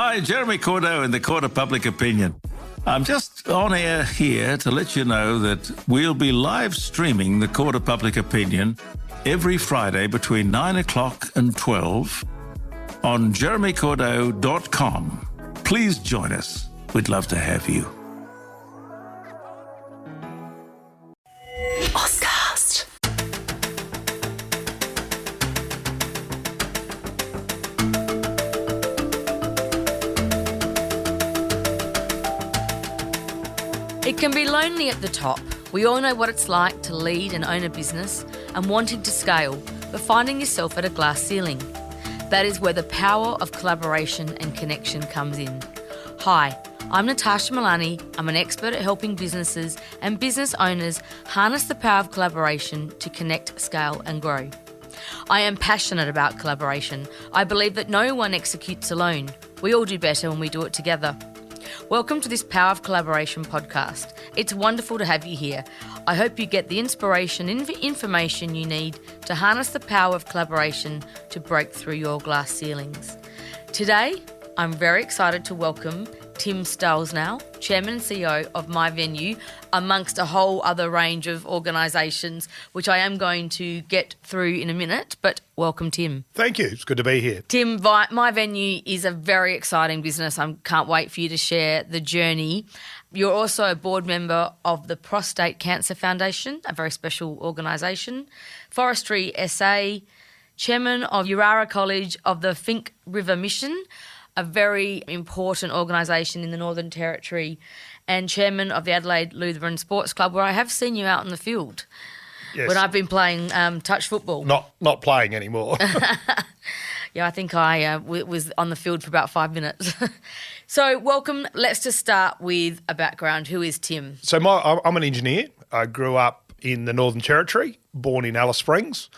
Hi, Jeremy Cordeaux in the Court of Public Opinion. I'm just on air here to let you know that we'll be live streaming the Court of Public Opinion every Friday between 9 o'clock and 12 on jeremycordeaux.com. Please join us. We'd love to have you. Oscast. It can be lonely at the top. We all know what it's like to lead and own a business and wanting to scale, but finding yourself at a glass ceiling. That is where the power of collaboration and connection comes in. Hi, I'm Natasha Malani. I'm an expert at helping businesses and business owners harness the power of collaboration to connect, scale and grow. I am passionate about collaboration. I believe that no one executes alone. We all do better when we do it together. Welcome to this Power of Collaboration podcast. It's wonderful to have you here. I hope you get the inspiration and information you need to harness the power of collaboration to break through your glass ceilings. Today, I'm very excited to welcome Tim Stollznow, Chairman and CEO of MyVenue, amongst a whole other range of organisations, which I am going to get through in a minute, but welcome, Tim. Thank you. It's good to be here. Tim, MyVenue is a very exciting business. I can't wait for you to share the journey. You're also a board member of the Prostate Cancer Foundation, a very special organisation, Forestry SA, Chairman of Urara College of the Fink River Mission, a very important organisation in the Northern Territory, and Chairman of the Adelaide Lutheran Sports Club, where I have seen you out in the field when I've been playing touch football. Not playing anymore. Yeah, I think I was on the field for about 5 minutes. So welcome. Let's just start with a background. Who is Tim? So I'm an engineer. I grew up in the Northern Territory, born in Alice Springs,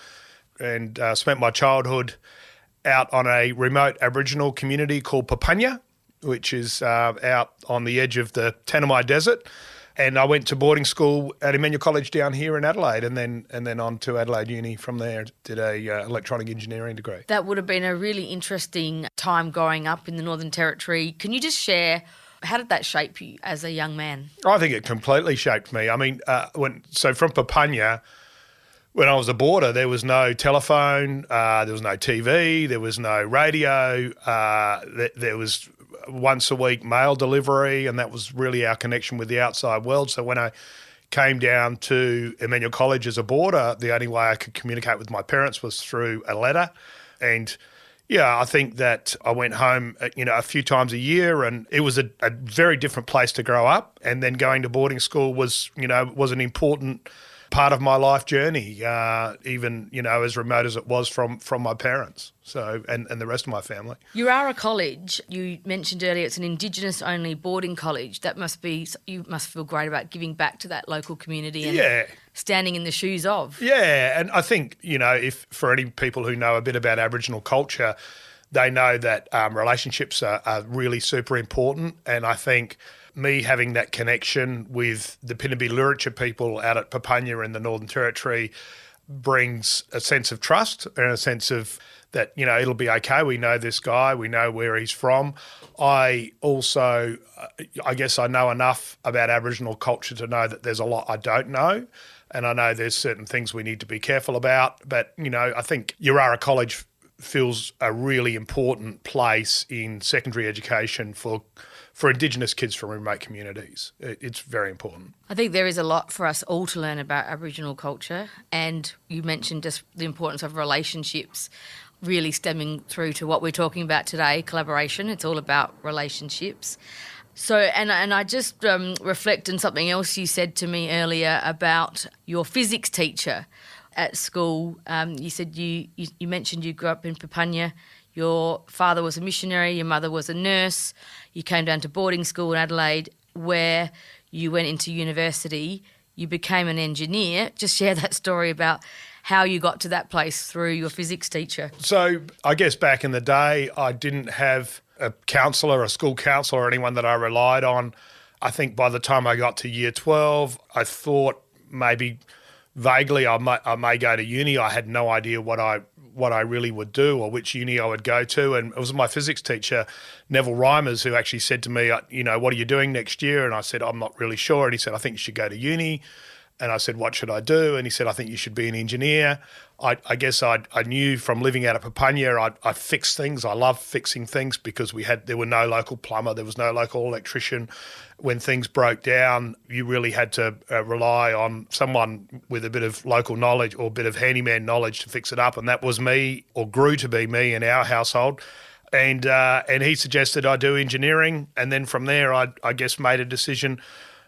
and spent my childhood out on a remote Aboriginal community called Papunya, which is out on the edge of the Tanami Desert. And I went to boarding school at Emmanuel College down here in Adelaide, and then on to Adelaide Uni from there. Did a electronic engineering degree. That would have been a really interesting time growing up in the Northern Territory. Can you just share, how did that shape you as a young man? I think it completely shaped me. I mean, from Papunya, when I was a boarder, there was no telephone, there was no TV, there was no radio, there was once a week mail delivery, and that was really our connection with the outside world. So when I came down to Emmanuel College as a boarder, the only way I could communicate with my parents was through a letter. And yeah, I think that I went home, a few times a year, and it was a very different place to grow up. And then going to boarding school was an important part of my life journey, even, as remote as it was from my parents, so and the rest of my family. Urara College, you mentioned earlier, it's an Indigenous-only boarding college. You must feel great about giving back to that local community and standing in the shoes of. Yeah, and I think, if for any people who know a bit about Aboriginal culture, they know that relationships are really super important, and I think me having that connection with the Pinnaby Luritja people out at Papunya in the Northern Territory brings a sense of trust and a sense of that, it'll be okay. We know this guy. We know where he's from. I also, I guess I know enough about Aboriginal culture to know that there's a lot I don't know. And I know there's certain things we need to be careful about. But, I think Urara College feels a really important place in secondary education for Indigenous kids from remote communities. It's very important. I think there is a lot for us all to learn about Aboriginal culture, and you mentioned just the importance of relationships really stemming through to what we're talking about today, collaboration. It's all about relationships. So, and I just reflect on something else you said to me earlier about your physics teacher at school. You said you mentioned you grew up in Papunya. Your father was a missionary, your mother was a nurse. You came down to boarding school in Adelaide where you went into university. You became an engineer. Just share that story about how you got to that place through your physics teacher. So I guess back in the day, I didn't have a counsellor, a school counsellor, or anyone that I relied on. I think by the time I got to year 12, I thought maybe vaguely I may go to uni. I had no idea what I what I really would do or which uni I would go to. And it was my physics teacher, Neville Reimers, who actually said to me, what are you doing next year? And I said, I'm not really sure. And he said, I think you should go to uni. And I said, what should I do? And he said, I think you should be an engineer. I guess I knew from living out of Papunya, I fix things. I love fixing things because there were no local plumber, there was no local electrician. When things broke down, you really had to rely on someone with a bit of local knowledge or a bit of handyman knowledge to fix it up. And that was me, or grew to be me in our household. And he suggested I do engineering. And then from there, I guess made a decision.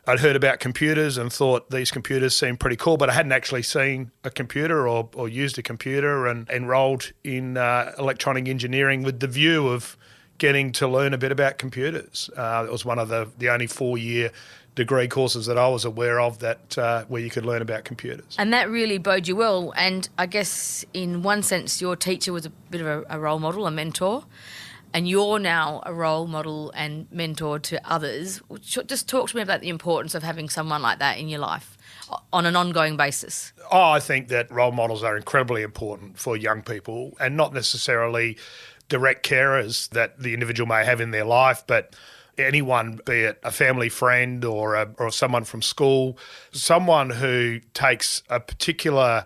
I'd heard about computers and thought these computers seemed pretty cool, but I hadn't actually seen a computer or used a computer, and enrolled in electronic engineering with the view of getting to learn a bit about computers. It was one of the only 4-year degree courses that I was aware of that where you could learn about computers. And that really bode you well. And I guess in one sense, your teacher was a bit of a role model, a mentor. And you're now a role model and mentor to others. Just talk to me about the importance of having someone like that in your life on an ongoing basis. I think that role models are incredibly important for young people, and not necessarily direct carers that the individual may have in their life, but anyone, be it a family friend or someone from school, someone who takes a particular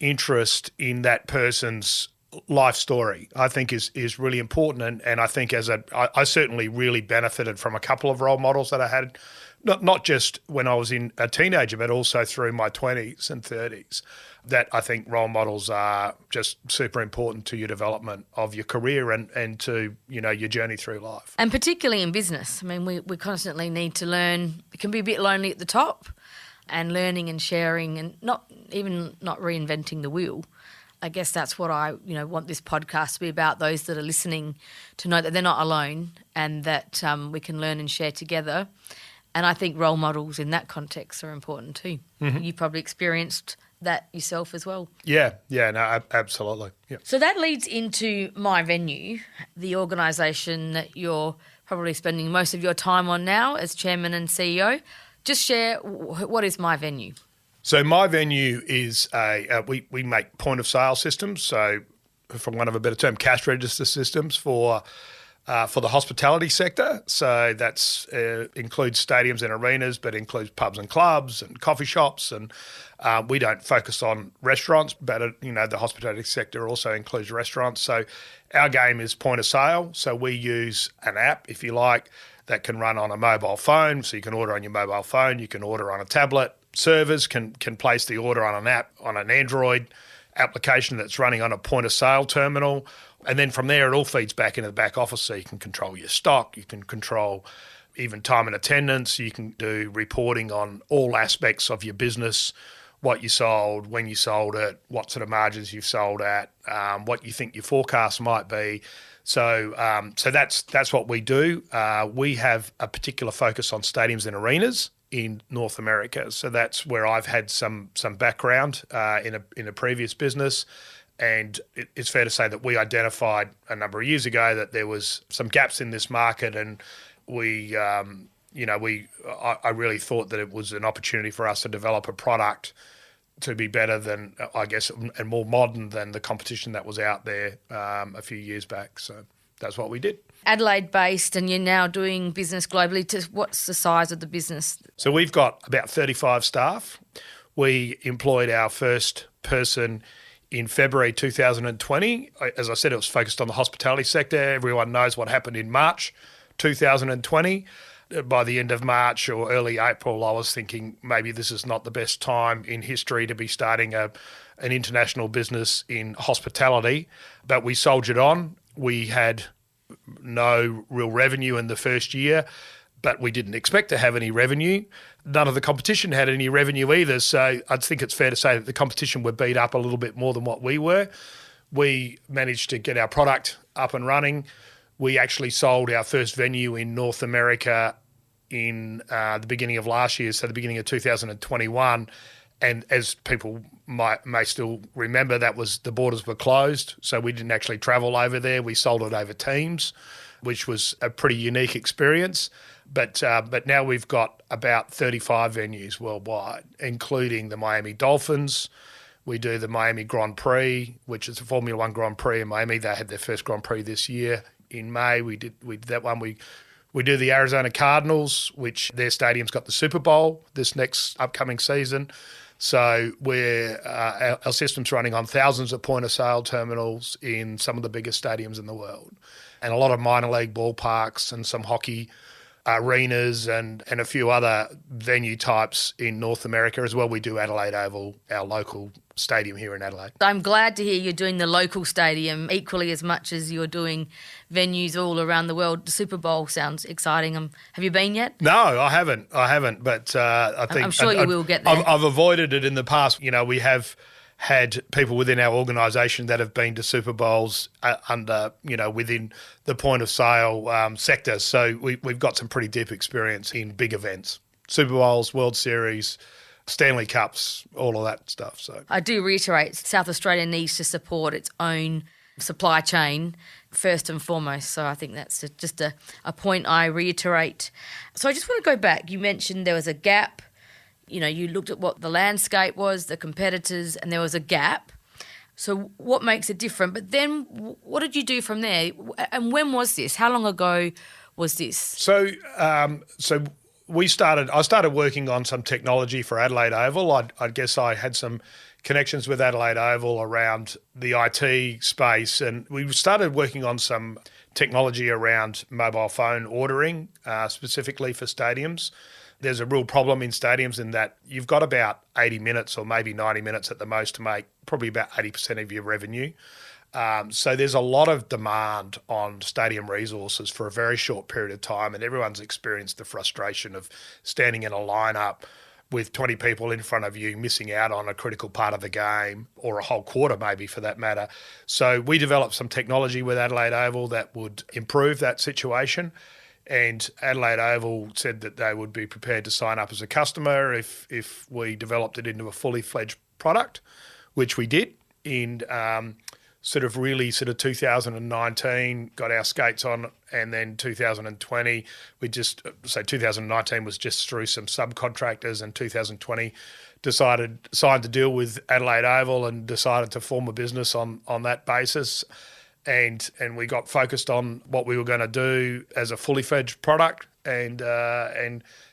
interest in that person's life story, I think is really important. And I think I certainly really benefited from a couple of role models that I had, not just when I was a teenager, but also through my 20s and 30s, that I think role models are just super important to your development of your career and to, your journey through life. And particularly in business. I mean, we constantly need to learn. It can be a bit lonely at the top, and learning and sharing and not reinventing the wheel. I guess that's what I want this podcast to be about, those that are listening to know that they're not alone and that we can learn and share together. And I think role models in that context are important too. Mm-hmm. You've probably experienced that yourself as well. Yeah, no, absolutely. Yeah. So that leads into MyVenue, the organisation that you're probably spending most of your time on now as chairman and CEO. Just share, what is MyVenue? So MyVenue is we make point of sale systems. So, for want of a better term, cash register systems for the hospitality sector. So that's includes stadiums and arenas, but includes pubs and clubs and coffee shops. And we don't focus on restaurants, but the hospitality sector also includes restaurants. So our game is point of sale. So we use an app, if you like, that can run on a mobile phone. So you can order on your mobile phone. You can order on a tablet. Servers can place the order on an app, on an Android application that's running on a point-of-sale terminal. And then from there, it all feeds back into the back office, so you can control your stock, you can control even time and attendance, you can do reporting on all aspects of your business, what you sold, when you sold it, what sort of margins you've sold at, what you think your forecast might be. So that's what we do. We have a particular focus on stadiums and arenas in North America. So that's where I've had some background in a previous business. And it's fair to say that we identified a number of years ago that there was some gaps in this market, and I really thought that it was an opportunity for us to develop a product to be better than, I guess, and more modern than the competition that was out there a few years back. So that's what we did. Adelaide-based, and you're now doing business globally. What's the size of the business? So we've got about 35 staff. We employed our first person in February 2020. As I said, it was focused on the hospitality sector. Everyone knows what happened in March 2020. By the end of March or early April, I was thinking maybe this is not the best time in history to be starting an international business in hospitality. But we soldiered on. We had no real revenue in the first year, but we didn't expect to have any revenue. None of the competition had any revenue either, so I think it's fair to say that the competition were beat up a little bit more than what we were. We managed to get our product up and running. We actually sold our first venue in North America in the beginning of last year, so the beginning of 2021. And as people may still remember, the borders were closed, so we didn't actually travel over there. We sold it over Teams, which was a pretty unique experience. But now we've got about 35 venues worldwide, including the Miami Dolphins. We do the Miami Grand Prix, which is a Formula One Grand Prix in Miami. They had their first Grand Prix this year in May. We did that one. We do the Arizona Cardinals, which their stadium's got the Super Bowl this next upcoming season. So our system's running on thousands of point-of-sale terminals in some of the biggest stadiums in the world, and a lot of minor league ballparks and some hockey arenas and a few other venue types in North America as well. We do Adelaide Oval, our local stadium here in Adelaide. I'm glad to hear you're doing the local stadium equally as much as you're doing venues all around the world. The Super Bowl sounds exciting. Have you been yet? No, I haven't, but I think... I'm sure you will get there. I've avoided it in the past. You know, we have had people within our organisation that have been to Super Bowls within the point of sale sector. So we've got some pretty deep experience in big events, Super Bowls, World Series, Stanley Cups, all of that stuff. So I do reiterate, South Australia needs to support its own supply chain first and foremost. So I think that's just a point I reiterate. So I just want to go back. You mentioned there was a gap. You know, you looked at what the landscape was, the competitors, and there was a gap. So what makes it different? But then what did you do from there? And when was this? How long ago was this? So I started working on some technology for Adelaide Oval. I guess I had some connections with Adelaide Oval around the IT space, and we started working on some technology around mobile phone ordering, specifically for stadiums. There's a real problem in stadiums in that you've got about 80 minutes or maybe 90 minutes at the most to make probably about 80% of your revenue. So there's a lot of demand on stadium resources for a very short period of time, and everyone's experienced the frustration of standing in a lineup with 20 people in front of you, missing out on a critical part of the game, or a whole quarter maybe for that matter. So we developed some technology with Adelaide Oval that would improve that situation. And Adelaide Oval said that they would be prepared to sign up as a customer if we developed it into a fully fledged product, which we did in sort of 2019, got our skates on, and then 2020, 2019 was just through some subcontractors, and 2020 signed a deal with Adelaide Oval and decided to form a business on that basis. And we got focused on what we were going to do as a fully fledged product. And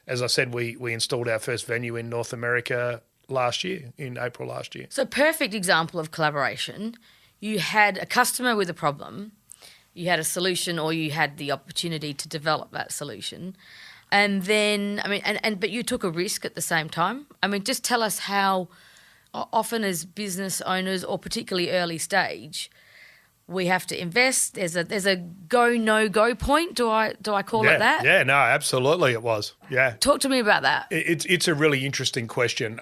as I said, we installed our first venue in North America last year, in April last year. So perfect example of collaboration. You had a customer with a problem, you had a solution, or you had the opportunity to develop that solution. And then, but you took a risk at the same time. Just tell us how often as business owners, or particularly early stage, we have to invest. There's a go, no go point. Do I call it that? Yeah, no, absolutely it was. Yeah. Talk to me about that. It's a really interesting question.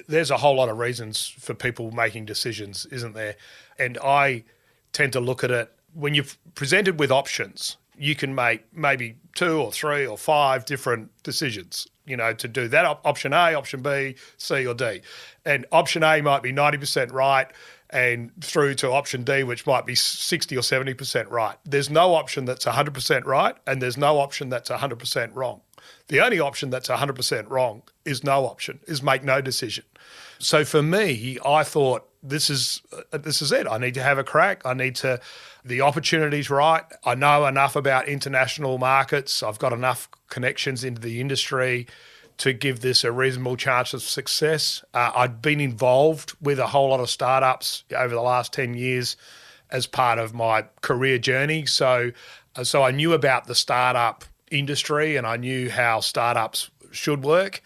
There's a whole lot of reasons for people making decisions, isn't there? And I tend to look at it, when you're presented with options, you can make maybe 2 or 3 or 5 different decisions, to do that option A, option B, C or D. And option A might be 90% right, and through to option D, which might be 60 or 70% right. There's no option that's 100% right, and there's no option that's 100% wrong. The only option that's 100% wrong is no option, is make no decision. So for me, I thought, this is it. I need to have a crack. The opportunity's right. I know enough about international markets. I've got enough connections into the industry to give this a reasonable chance of success. I'd been involved with a whole lot of startups over the last 10 years as part of my career journey. So I knew about the startup industry, and I knew how startups should work.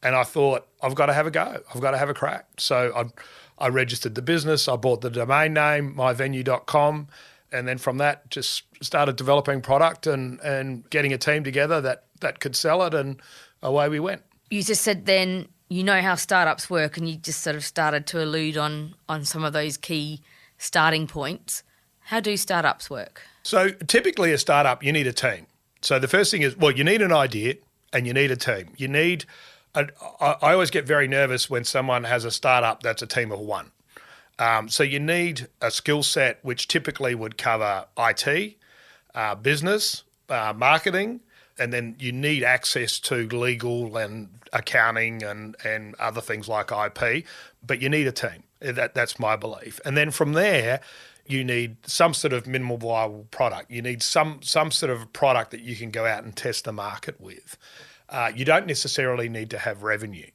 And I thought, I've got to have a go. I've got to have a crack. So I registered the business. I bought the domain name, myvenue.com. And then from that, just started developing product and getting a team together that could sell it, and away we went. You just said then you know how startups work, and you just sort of started to allude on some of those key starting points. How do startups work? So typically a startup, you need a team. So the first thing is, you need an idea and you need a team. I always get very nervous when someone has a startup that's a team of one. So you need a skill set which typically would cover IT, business, marketing, And then you need access to legal and accounting and other things like IP, but you need a team. That's my belief. And then from there, you need some sort of minimal viable product. You need some sort of product that you can go out and test the market with. You don't necessarily need to have revenue,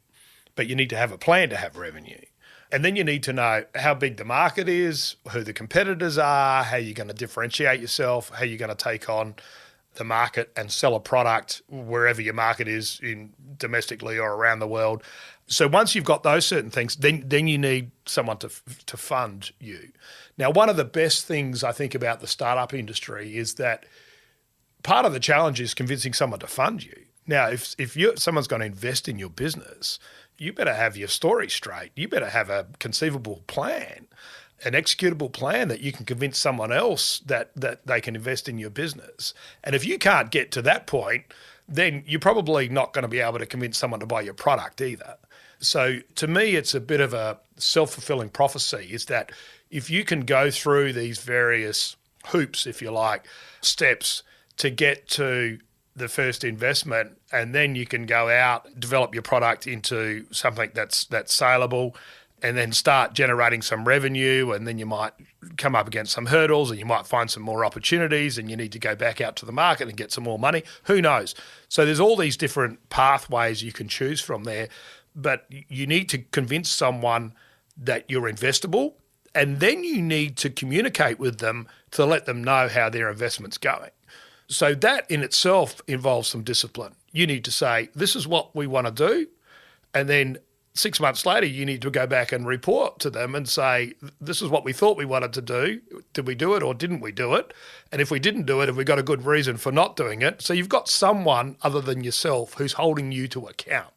but you need to have a plan to have revenue. And then you need to know how big the market is, who the competitors are, how you're going to differentiate yourself, how you're going to take on the market and sell a product wherever your market is, in domestically or around the world. So once you've got those certain things, then you need someone to fund you. Now, one of the best things I think about the startup industry is that part of the challenge is convincing someone to fund you. Now, if someone's going to invest in your business, you better have your story straight. You better have a conceivable plan, an executable plan that you can convince someone else that they can invest in your business. And if you can't get to that point, then you're probably not going to be able to convince someone to buy your product either. So to me, it's a bit of a self-fulfilling prophecy, is that if you can go through these various hoops, if you like, steps to get to the first investment, and then you can go out, develop your product into something that's saleable, and then start generating some revenue, and then you might come up against some hurdles and you might find some more opportunities and you need to go back out to the market and get some more money. Who knows? So there's all these different pathways you can choose from there, but you need to convince someone that you're investable, and then you need to communicate with them to let them know how their investment's going. So that in itself involves some discipline. You need to say, this is what we want to do. And then 6 months later, you need to go back and report to them and say, this is what we thought we wanted to do. Did we do it or didn't we do it? And if we didn't do it, have we got a good reason for not doing it? So you've got someone other than yourself who's holding you to account,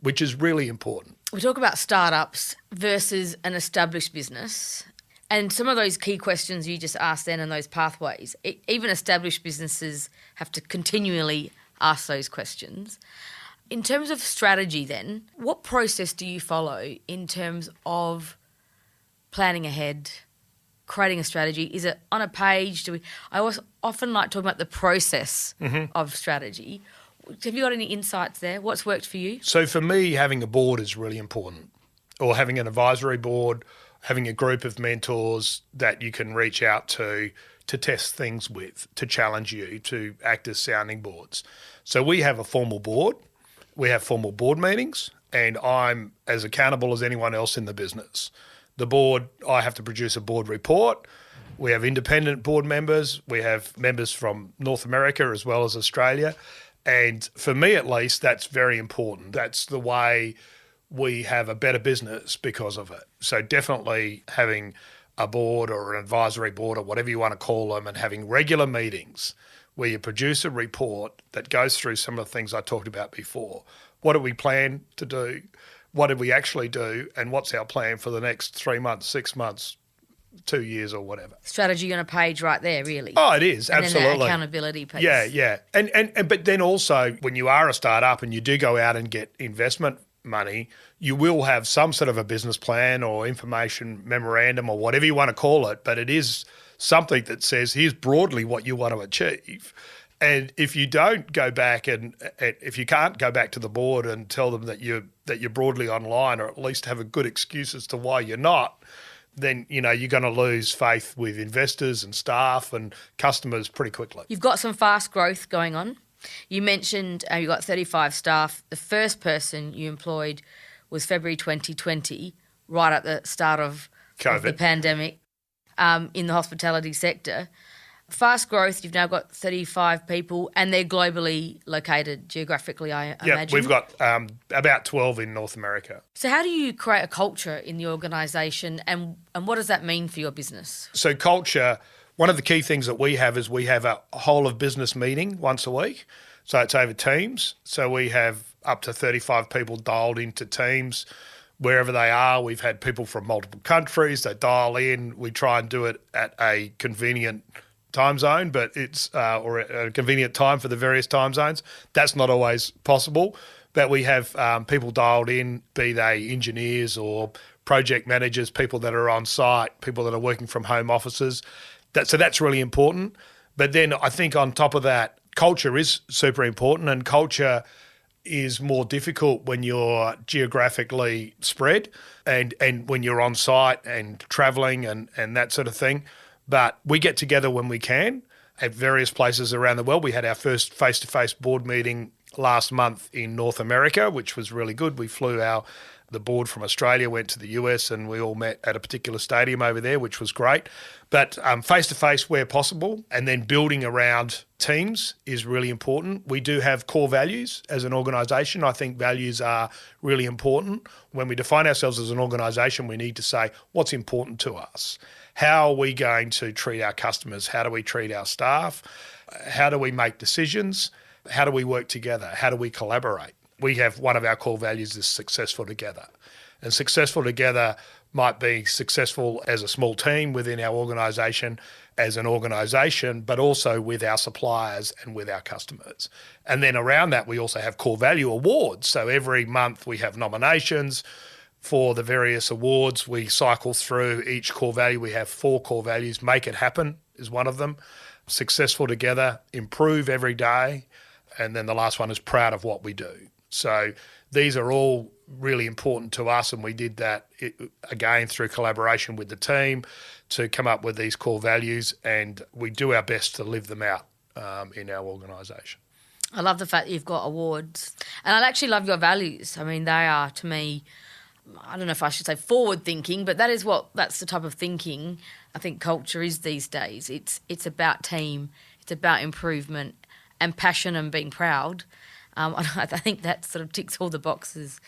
which is really important. We talk about startups versus an established business. And some of those key questions you just asked then and those pathways, even established businesses have to continually ask those questions. In terms of strategy then, what process do you follow in terms of planning ahead, creating a strategy? Is it on a page? I often like talking about the process of strategy. Have you got any insights there? What's worked for you? So for me, having a board is really important, or having an advisory board, having a group of mentors that you can reach out to test things with, to challenge you, to act as sounding boards. So we have a formal board. We have formal board meetings, and I'm as accountable as anyone else in the business. The board, I have to produce a board report. We have independent board members. We have members from North America as well as Australia. And for me, at least, that's very important. That's the way we have a better business because of it. So definitely having a board or an advisory board or whatever you want to call them, and having regular meetings where you produce a report that goes through some of the things I talked about before. What do we plan to do? What did we actually do? And what's our plan for the next 3 months, 6 months, 2 years or whatever? Strategy on a page right there, really. Oh, it is, and absolutely. And then that accountability piece. Yeah. And but then also when you are a startup and you do go out and get investment money, you will have some sort of a business plan or information memorandum or whatever you want to call it, but it is something that says, here's broadly what you want to achieve. And if you don't go back and if you can't go back to the board and tell them that you're broadly online, or at least have a good excuse as to why you're not, then you're going to lose faith with investors and staff and customers pretty quickly. You've got some fast growth going on. You mentioned you've got 35 staff. The first person you employed was February 2020, right at the start of the pandemic, in the hospitality sector. Fast growth, you've now got 35 people, and they're globally located geographically, I imagine. Yeah, we've got about 12 in North America. So how do you create a culture in the organisation, and what does that mean for your business? So culture, one of the key things that we have is we have a whole of business meeting once a week. So it's over Teams. So we have up to 35 people dialed into Teams. Wherever they are, we've had people from multiple countries. They dial in. We try and do it at a convenient time zone, but it's or a convenient time for the various time zones. That's not always possible, but we have people dialed in, be they engineers or project managers, people that are on site, people that are working from home offices. So that's really important. But then I think on top of that, culture is super important, and culture is more difficult when you're geographically spread and when you're on site and travelling and that sort of thing. But we get together when we can at various places around the world. We had our first face-to-face board meeting last month in North America, which was really good. We flew the board from Australia, went to the US, and we all met at a particular stadium over there, which was great. But face-to-face where possible, and then building around teams is really important. We do have core values as an organisation. I think values are really important. When we define ourselves as an organisation, we need to say what's important to us. How are we going to treat our customers? How do we treat our staff? How do we make decisions? How do we work together? How do we collaborate? We have one of our core values is successful together. And successful together might be successful as a small team within our organisation, as an organisation, but also with our suppliers and with our customers. And then around that, we also have core value awards. So every month we have nominations for the various awards. We cycle through each core value. We have 4 core values. Make it happen is one of them. Successful together, improve every day. And then the last one is proud of what we do. So these are all really important to us, and we did that again through collaboration with the team to come up with these core values, and we do our best to live them out in our organisation. I love the fact that you've got awards, and I actually love your values. I mean, they are, to me, I don't know if I should say forward thinking, but that's the type of thinking I think culture is these days. It's about team, it's about improvement and passion and being proud. I think that sort of ticks all the boxes.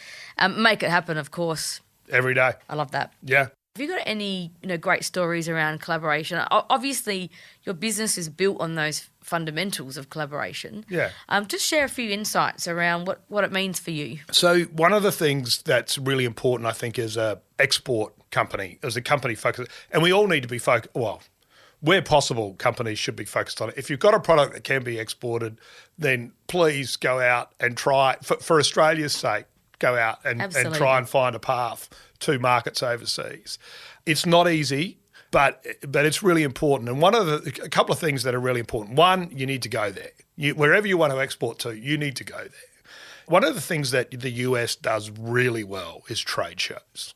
Make it happen, of course. Every day. I love that. Yeah. Have you got any great stories around collaboration? Obviously, your business is built on those fundamentals of collaboration. Yeah. Just share a few insights around what it means for you. So one of the things that's really important, I think, as a export company, as a company focused, and we all need to be focused, well, where possible, companies should be focused on it. If you've got a product that can be exported, then please go out and try, for Australia's sake, go out and try and find a path to markets overseas. It's not easy, but it's really important. And a couple of things that are really important. One, you need to go there. Wherever you want to export to, you need to go there. One of the things that the US does really well is trade shows.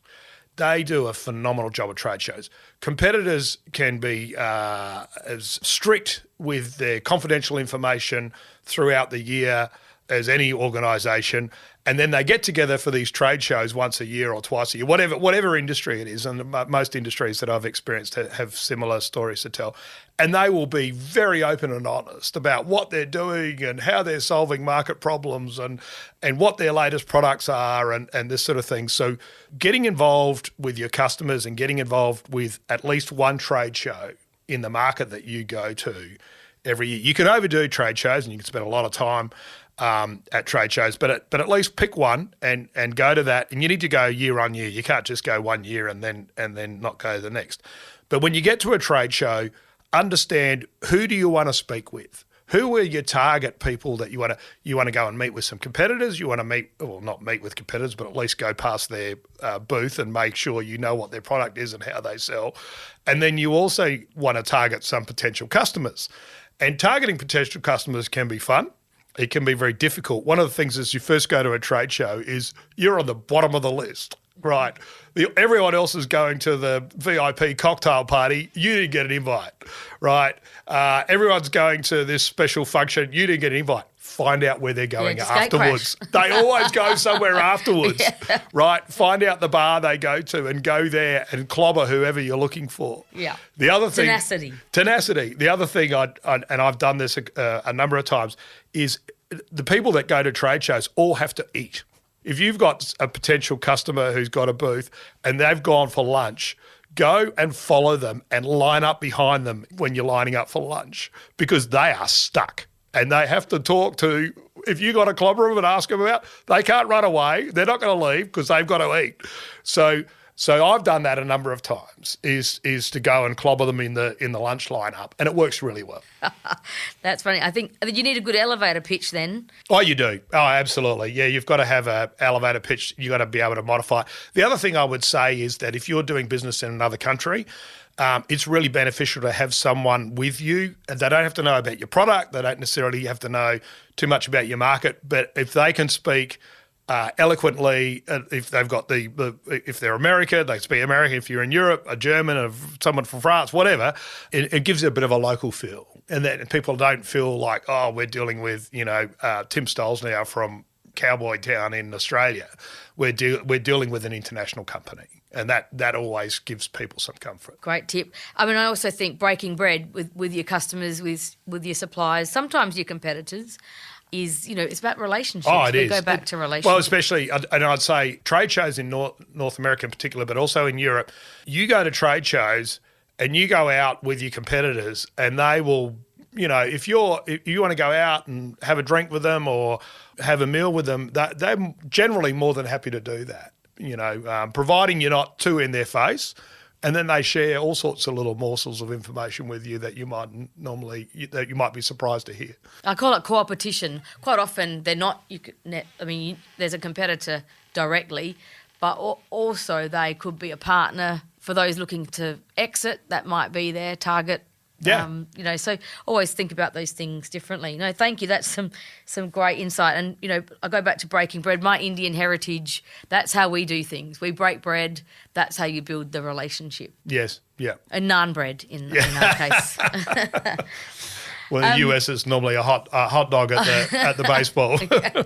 They do a phenomenal job at trade shows. Competitors can be as strict with their confidential information throughout the year as any organisation, and then they get together for these trade shows once a year or twice a year, whatever industry it is, and most industries that I've experienced have similar stories to tell, and they will be very open and honest about what they're doing and how they're solving market problems and what their latest products are and this sort of thing. So getting involved with your customers and getting involved with at least one trade show in the market that you go to every year. You can overdo trade shows and you can spend a lot of time at trade shows, but at least pick one and go to that. And you need to go year on year. You can't just go 1 year and then not go the next. But when you get to a trade show, understand who do you want to speak with. Who are your target people that you want to go and meet with? Some competitors. You want to not meet with competitors, but at least go past their booth and make sure you know what their product is and how they sell. And then you also want to target some potential customers. And targeting potential customers can be fun. It can be very difficult. One of the things as you first go to a trade show is you're on the bottom of the list, right? Everyone else is going to the VIP cocktail party. You didn't get an invite, right? Everyone's going to this special function. You didn't get an invite. Find out where they're going afterwards. They always go somewhere afterwards, right? Find out the bar they go to and go there and clobber whoever you're looking for. Yeah. The other thing, tenacity. The other thing, and I've done this a number of times, is the people that go to trade shows all have to eat. If you've got a potential customer who's got a booth and they've gone for lunch, go and follow them and line up behind them when you're lining up for lunch because they are stuck. And they have to talk to, if you got a clobber them and ask them about, they can't run away. They're not going to leave because they've got to eat. So I've done that a number of times, is to go and clobber them in the lunch lineup, and it works really well. That's funny. I think you need a good elevator pitch then. Oh, you do. Oh, absolutely. Yeah, you've got to have an elevator pitch. You've got to be able to modify it. The other thing I would say is that if you're doing business in another country, it's really beneficial to have someone with you. They don't have to know about your product. They don't necessarily have to know too much about your market. But if they can speak eloquently, if they've got if they're American, they speak American. If you're in Europe, a German, or someone from France, whatever, it gives it a bit of a local feel. And that people don't feel like, oh, we're dealing with, Tim Stollznow from Cowboy Town in Australia. We're dealing with an international company. And that always gives people some comfort. Great tip. I mean, I also think breaking bread with your customers, with your suppliers, sometimes your competitors, is, it's about relationships. Oh, it is. Go back to relationships. Well, especially, and I'd say trade shows in North America in particular, but also in Europe, you go to trade shows and you go out with your competitors and they will, if you want to go out and have a drink with them or have a meal with them, they're generally more than happy to do that. Providing you're not too in their face, and then they share all sorts of little morsels of information with you that you might be surprised to hear. I call it co-opetition. Quite often they're not. There's a competitor directly, but also they could be a partner for those looking to exit. That might be their target. Yeah. So always think about those things differently. No, thank you. That's some great insight. And, I go back to breaking bread. My Indian heritage, that's how we do things. We break bread. That's how you build the relationship. Yes, yeah. And naan bread in our case. Well, in the US, it's normally a hot dog at the baseball. Okay.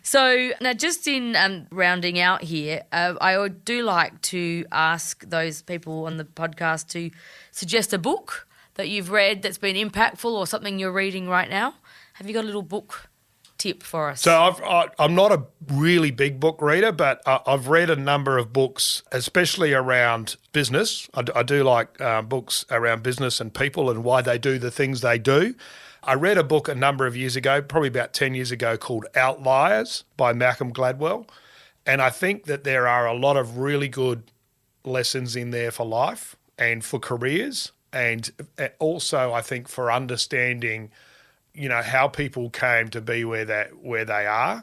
So now, just in rounding out here, I do like to ask those people on the podcast to suggest a book that you've read that's been impactful or something you're reading right now. Have you got a little book tip for us? So I'm not a really big book reader, but I've read a number of books, especially around business. I do like books around business and people and why they do the things they do. I read a book a number of years ago, probably about 10 years ago, called Outliers by Malcolm Gladwell. And I think that there are a lot of really good lessons in there for life and for careers, and also I think for understanding, how people came to be where they are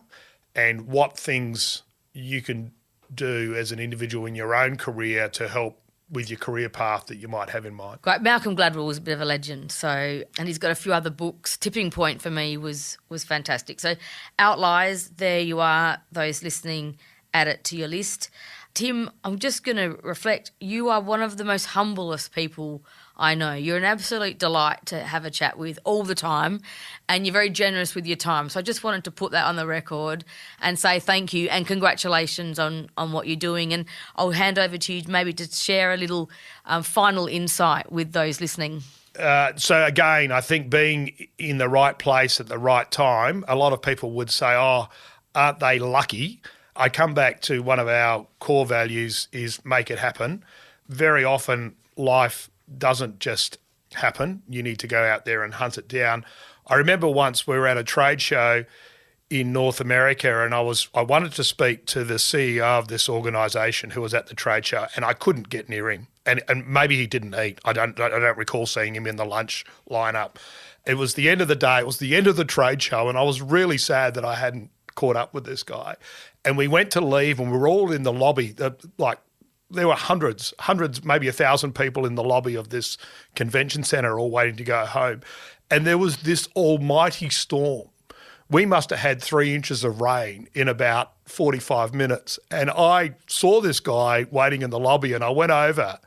and what things you can do as an individual in your own career to help with your career path that you might have in mind. Great. Malcolm Gladwell was a bit of a legend, and he's got a few other books. Tipping Point for me was fantastic. So Outliers, there you are, those listening, add it to your list. Tim, I'm just going to reflect, you are one of the most humblest people I know. You're an absolute delight to have a chat with all the time, and you're very generous with your time. So I just wanted to put that on the record and say thank you and congratulations on what you're doing. And I'll hand over to you maybe to share a little final insight with those listening. So again, I think being in the right place at the right time, a lot of people would say, oh, aren't they lucky? I come back to one of our core values is make it happen. Very often life doesn't just happen. You need to go out there and hunt it down. I remember once we were at a trade show in North America and I wanted to speak to the CEO of this organisation who was at the trade show, and I couldn't get near him. And maybe he didn't eat. I don't recall seeing him in the lunch lineup. It was the end of the day. It was the end of the trade show, and I was really sad that I hadn't caught up with this guy. And we went to leave and we were all in the lobby, there were hundreds, maybe 1,000 people in the lobby of this convention centre all waiting to go home. And there was this almighty storm. We must have had 3 inches of rain in about 45 minutes. And I saw this guy waiting in the lobby and I went over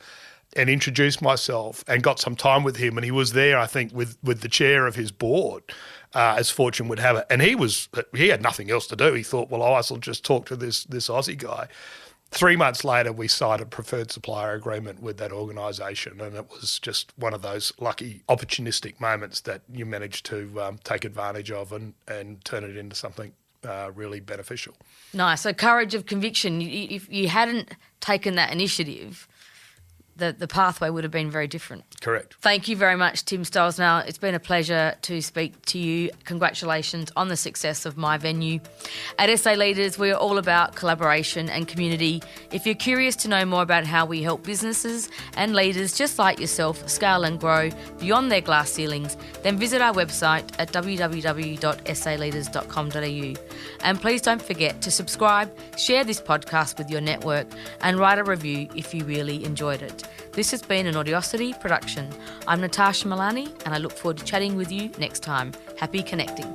and introduced myself and got some time with him. And he was there, I think, with the chair of his board, as fortune would have it. And he had nothing else to do. He thought, well, I will just talk to this Aussie guy. 3 months later, we signed a preferred supplier agreement with that organisation, and it was just one of those lucky, opportunistic moments that you managed to take advantage of and turn it into something really beneficial. Nice. So courage of conviction. If you hadn't taken that initiative, the pathway would have been very different. Correct. Thank you very much, Tim Stollznow. It's been a pleasure to speak to you. Congratulations on the success of MyVenue. At SA Leaders, we're all about collaboration and community. If you're curious to know more about how we help businesses and leaders just like yourself scale and grow beyond their glass ceilings, then visit our website at www.saleaders.com.au. And please don't forget to subscribe, share this podcast with your network, and write a review if you really enjoyed it. This has been an Audiosity production. I'm Natasha Malani, and I look forward to chatting with you next time. Happy connecting.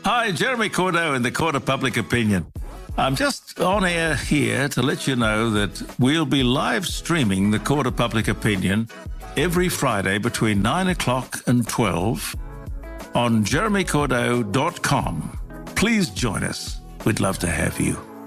Hi, Jeremy Cordeaux in the Court of Public Opinion. I'm just on air here to let you know that we'll be live streaming the Court of Public Opinion every Friday between 9 o'clock and 12 on jeremycordeaux.com. Please join us. We'd love to have you.